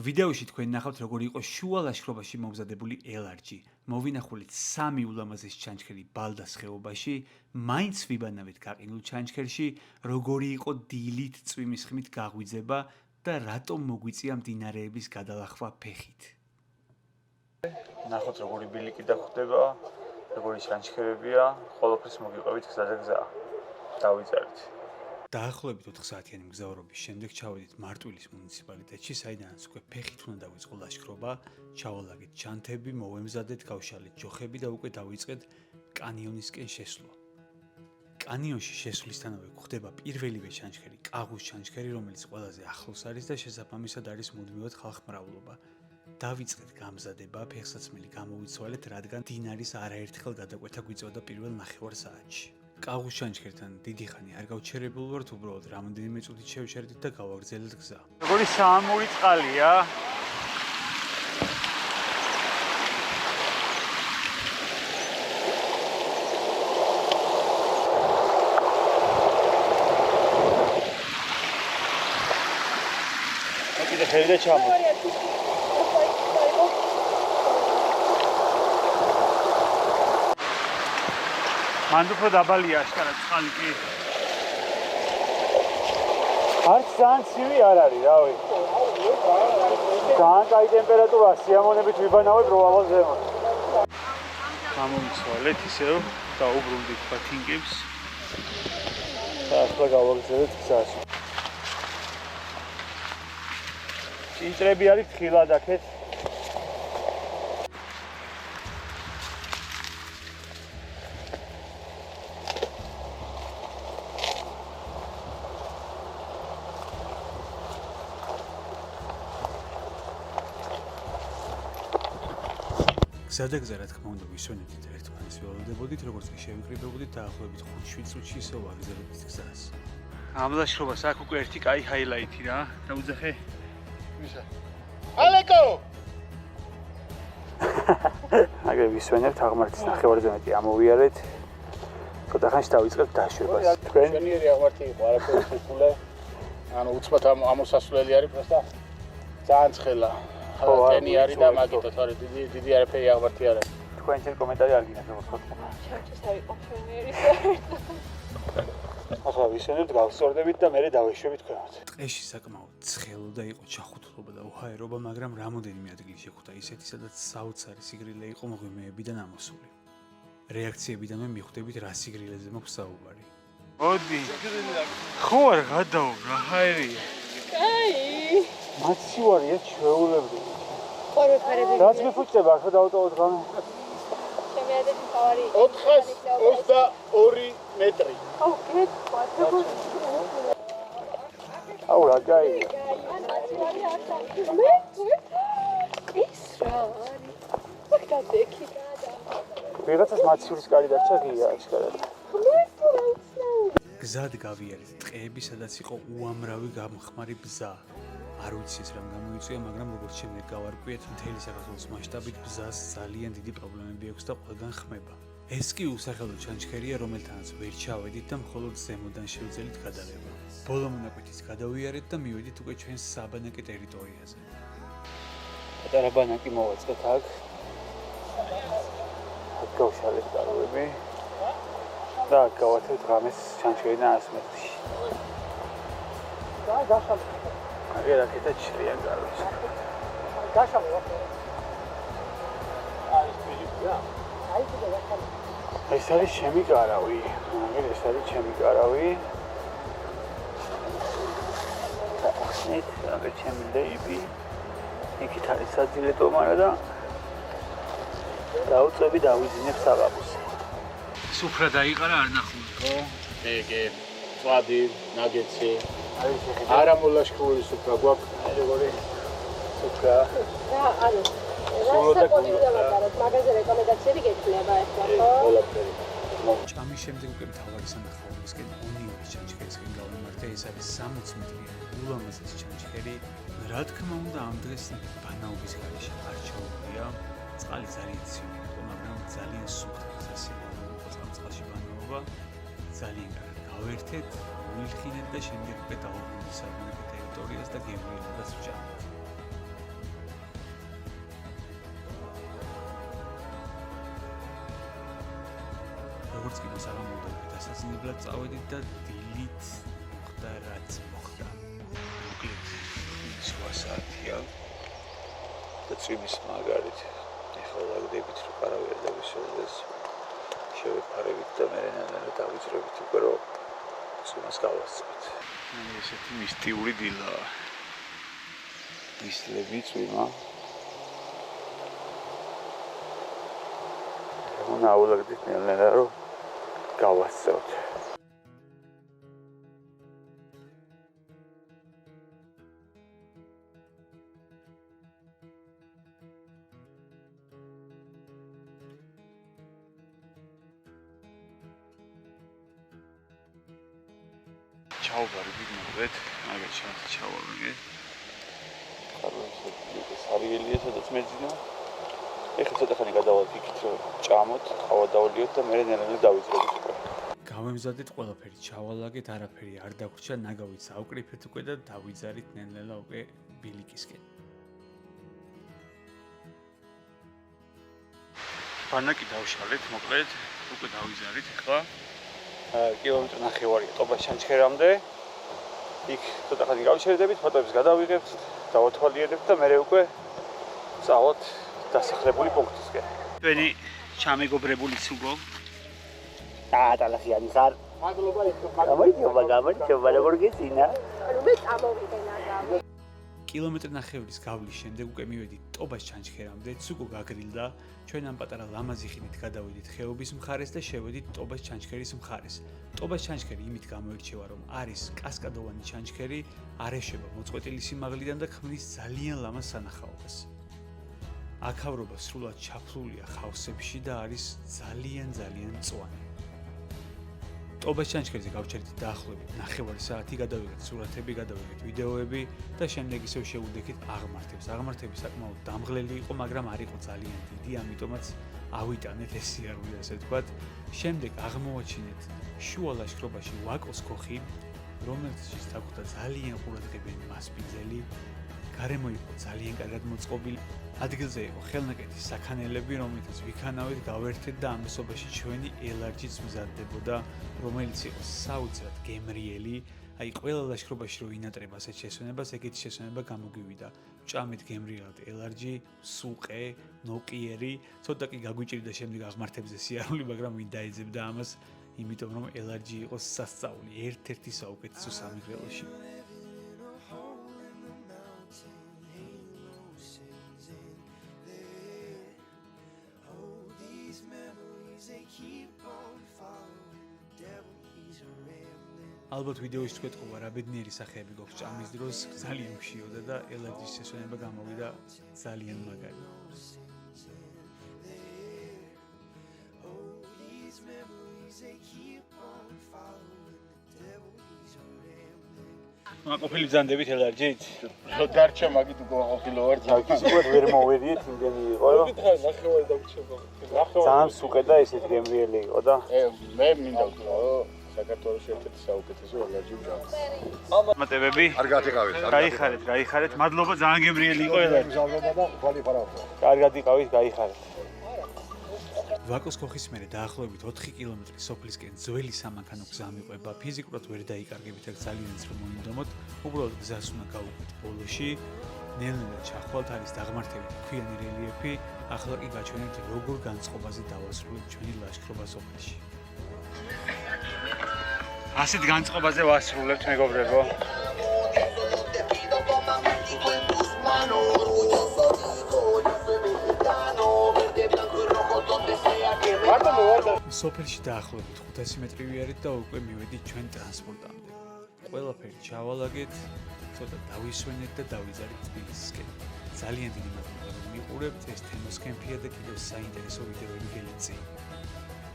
ვიდეოში თქვენ ნახავთ როგორი იყო შუა ლაშქრობაში მომზადებული LRG. მოვინახულით 3 ულამაზეს ჩანჩქერი ბალდას ხეობაში, მაინც ვიბანავით გაყინულ ჩანჩქერში, როგორი იყო დილით წვიმის ხმით გაღვიძება და რატომ მოგვიწია მდინარეების გადალახვა ფეხით. ნახოთ როგორი ბილიკი დახვდება, როგორი ჩანჩქერებია, ყველაფერს მოგიყვებით გზადაგზა. დავიწერეთ. დაახლოებით 4 საათიანი მგზავრობის შემდეგ ჩავედით მარტვილის მუნიციპალიტეტში, საიდანაც უკვე ფეხით უნდა დავიწყო ლაშქრობა, ჩავალაგეთ ჩანთები, მოვემზადეთ, გავშალეთ ჯოხები და უკვე დავიწყეთ კანიონისკენ შესვლა. კანიონში შესვლისთანავე გვხდება პირველივე ჩანჩქერი, კაღუს ჩანჩქერი, რომელიც ყველაზე ახლოს არის და შესაბამისად არის მუდმივად ხალხმრავლობა. დავიწყეთ გამზადება, ფეხსაცმელი გამოვიცვალეთ, რადგან დინარის არაერთხელ გადაკვეთა გვიწევდა პირველ ნახევარ საათში. კაღუს ჩანჩქერთან დიდი ხანი არ გავჩერებულ ვართ, უბრალოდ რამოდენიმე წუთით შევჩერდით და გავაგრძელეთ გზა. როგორი საამური წყალია. კიდე ხელი და ჩამო. მანდ უფრო დაბალია აშკარად წყალი კი. არც ძალიან ცივი არ არის, რავი. ძალიან კაი ტემპერატურაა, სიამოვნებით ვიბანავებ რო ავალ ზემოთ. გამოვიცვალეთ ისევ, დაუბრუნდით ბათინგებს. და ახლა გავაგრძელეთ გზაში. ჭინჭრები არის თხილად აქეთ. გზადაგზა რა თქმა უნდა ვისვენებდით ერთმანეთს ველოდებოდით, როგორც კი შევიკრიბებოდით დაახლოებით 5-7 წუთში ისევ ვაგრძელებდით გზას. ამ ლაშქრობას აქ უკვე ერთი კაი ჰაილაითი რა. დაუძახე. ვისა? ალეკო! აგერ ვისვენებთ აღმართის ნახევარზე მეტი ამოვიარეთ. ცოტა ხანში დავიწყებთ დაშვებას. თქვენ შენიერი აღმართი იყო, არაფერი შეფულე. ანუ უცბად ამოსასვლელი არის პროსტა. ძალიან ცხელა. ტენი არის და მაგითო თორე დიდი არაფერი აღმართი არ არის. თქვენ შენ კომენტარი არ გინახავთ როგორც ხოთმო. ჩარჩის ავიყო შენიერი. ახლა ვისვენებთ, გავსწორდებით და მერე დავეშვებით ქვემოთ. ტყეში საკმაოდ ცხელო და იყო ჩახუთლობა და უჰაერობა, მაგრამ რამოდენიმე ადგილი შეხვდა ისეთი, სადაც საოცარი სიგრილე იყო მღვიმეებიდან ამოსული. რეაქციებიდანვე მიხვდებით რა სიგრილეზე მაქვს საუბარი. მოდი. ხო არ გადაო რა ჰაერია. კაი. მაცივარია ჩვეულებრივი. ყორო ფარები. რაც მიფუჭდება, ახლა დავუტოვოთ ღამე. ჩემი ადეთი თავარი 422 მეტრი. აუ, გეტყვათ. აუ, რა გაია. ის რა არის? მაგდადექი გადა. ვიღაცას მაცივრის კარი დარჩა ღია, აშკარად. გზად გავიარეთ ტყეები, სადაც იყო უამრავი გამხმარი ბზა. არ ვიცი ეს რამ გამოიწვია, მაგრამ როგორც შემდეგ გავარკვიეთ, მთელი საქართველოს მასშტაბით ბზას ძალიან დიდი პრობლემები აქვს და ყველგან ხმება. ეს კი უსახელო ჩანჩქერია, რომელთანაც ვერ ჩავედით და მხოლოდ ზემოდან შევძელით გადაღება. ბოლო მონაკვეთიც გადავიარეთ და მივედით უკვე ჩვენს საბანაკე ტერიტორიაზე. პატარა ბანაკი მოვაწყეთ აქ. აქ გავშალეთ კაროები. და აქ გავათევთ ღამეს ჩანჩქერიდან 100 მეტრში. და გაშალეთ. აგერ აქეთა ჩრიან კაროებს. გაშალო. არის ფილიპია. აი კიდე გაშალო. ეს არის ჩემი კარავი. აგერ ეს არის ჩემი კარავი. ახსნით, აგერ ჩემი ლეიბი. იქით არის საძილე ტომარა და დაუწევი დავიზინებ საღამოს. სუფრა დაიყარა არ ნახული, ხო? ეგე, წვადი, ნაგეცი. არა მოლაშქრული სუფრა გვაქვს, როგორი სუფრა. რა, ანუ რა საკონდიციონერად მაგაზე რეკომენდაციები გექნება ახლა, ხო? ყველაფერი. ჭამის შემდეგ უკვე მთავარი სანახაობისკენ ონიორის ჩანჩქერისკენ გავიმართა, ეს არის 60 მეტრი ულამაზესი ჩანჩქერი. რა თქმა უნდა, ამ დღეს ბანაობის გარეშე არ ჩაუღია. წყალი ძალიან ცივი იყო, მაგრამ ძალიან სუფთა სასიამოვნო იყო წყალში ბანაობა. ძალიან კარგად გავერთეთ, ვიხინეთ და შემდეგ უკვე დავუბრუნდით საბანაკე ტერიტორიას და გემრიელობას ვჭამთ. როგორც კი მას აღამოვიდა უკვე დასაძინებლად წავედით და დილით მოხდა რაც მოხდა. მოკლედ სხვა საათია და წვიმის მაგარით ეხლა ვაგდებით რომ არავინ არ დავისვენდეს შევეფარებით და მე ნანალა დავიძრებით უკვე რომ წვიმას გავასწრებთ. ესეთი მისტიური დილაა. ისლები წვიმა. ნაულაგდით ნელა რომ გავასწრებთ. ჩავბარი ვიგნოთ, მაგათ ჩავაბარგე. კარგად სარიელია სადაც მეძინა. ეხლა ცოტა ხანი გადავალთ იქით რომ ჭამოთ, ყავა დავლიოთ და მე ნელა დავიძრებით უკვე. გავემზადეთ ყველაფერი, ჩავალაგეთ, არაფერი არ დაგვრჩა, ნაგავით ავკრიფეთ უკვე და დავიძარით ნელა უკვე ბილიკისკენ. ბანაკი დავშალეთ, მოკლედ, უკვე დავიზარით ეხლა. კილომეტრი ნახევარია ტობას ჩანჩქერამდე. იქ ცოტა ხანი გავშერდებით, ფოტოებს გადავიღებთ, დავათვალიერებთ და მე უკვე წავალთ დასახლებული პუნქტისკენ. ჩვენი ჩამეგობრებული ცუგო. დალახიანი ხარ. მადლობა ისო. გამოიწვია როგორ გეცინა? მე წამოვიდენ აგავ. კილომეტრი ნახევრის გავლის შემდეგ უკვე მივედით ტობას ჩანჩქერამდე, ცუგო გაგრილდა, ჩვენ ამ პატარა ლამაზი ხიდით გადავედით ხეობის მხარეს და შევედით ტობას ჩანჩქერის მხარეს. ტობას ჩანჩქერი იმით გამოირჩევა, რომ არის კასკადოვანი ჩანჩქერი, არ ეშვება მოწყვეტილი სიმაღლიდან და ქმნის ძალიან ლამაზ სანახაობას. აქავრობა სრულად ჩაფლულია ხავსებში და არის ძალიან მწვანე. ტობას ჩანჩქერზე გავჩერდით დაახლოებით ნახევარი საათი, გადავიღეთ სურათები, გადავიღეთ ვიდეოები და შემდეგ ისევ შევუდექით აღმართებს. აღმართები საკმაოდ დამღლელი იყო, მაგრამ არ იყო ძალიან დიდი, ამიტომაც ავიტანეთ ეს სიარული, ასე ვთქვათ. შემდეგ აღმოვაჩინეთ შუა ლაშქრობაში ვაკოს ქოხი, რომელშიც დაგვხვდა ძალიან ყურადღებიანი მასპინძელი, გარემო იყო ძალიან კარგად მოწყობილი. ადგილზე იყო ხელნაკეთის საქანელები, რომლითაც ვიქანავით, გავერთეთ და ამასობაში ჩვენი ელარჯიც მზადდებოდა, რომელიც იყო საოცრად გემრიელი. აი, ყველა ლაშქრობაში რო ინატრება ასეთ შესვენებას, ეგეთი შესვენება გამოგვივიდა. ჭამეთ გემრიელად ელარჯი, სუყე, ნოყიერი, ცოტა კი გაგვიჭირდა შემდეგ აღმართებზე სიარული, მაგრამ ვინ დაეძებდა ამას, იმიტომ რომ ელარჯი იყო სასწაული, ერთ-ერთი საუკეთესო სამეგრელოში. ალბათ ვიდეოის თქვეთყობა რა ბედნიერი სახეები გვაქვს ჭამის დროს, ძალიან მშიოდა და ელარჯის შესვენება გამოვიდა ძალიან მაგარი. ყოფილი ბრძანდებით ელარჯით? დარჩა მაგით უკვე ყოფილი ვარ. ის უკვე ვერ მოვედიეთ, იმდენი იყო. ვიკითხე ნახევარი დაგვიჩება. ძალიან სუყე და ესეთ გემრიელი იყო და მე მინდა ვთქვა, საქართველოს ერთ-ერთი საუკეთესო ელარჯი მჟავას. მატებები? კარგად იყავით. გაიხარეთ. მადლობა, ძალიან გემრიელი იყო ელარჯი. მჟავდება და ხვალ ფარავდა. კარგად იყავით, გაიხარეთ. ვაკოს ქოხის მერე დაახლოებით 4 კილომეტრი სოფლისკენ ძველი სამანქანო გზა მიყვება. ფიზიკურად ვერ დაიკარგებით, აქ ძალიან ძრო მოინდომოთ. უბრალოდ გზას უნდა გავუყვეთ ბოლოში. ნელ-ნელა ჩახვალთ, არის დაღმართებით ქვიანი რელიეფი. ახლა კი გაჩვენებთ, როგორ განწყობაზე დავასრულებთ ჩვენი ლაშქრობა სოფელში. ასეთ განწყობაზე ვასრულებთ, მეგობრებო. სოფელში დაახლოებით 500 მეტრი ვიარით და უკვე მივედით ჩვენ ტრანსპორტამდე. ყველაფერი ჩავალაგეთ, ცოტა დავისვენეთ და დავიზარით თბილისისკენ. ძალიან დიდი მადლობა რომ მიყურებთ, ეს თემოს კემპია და კიდევ საინტერესო ვიდეოები გელიწი.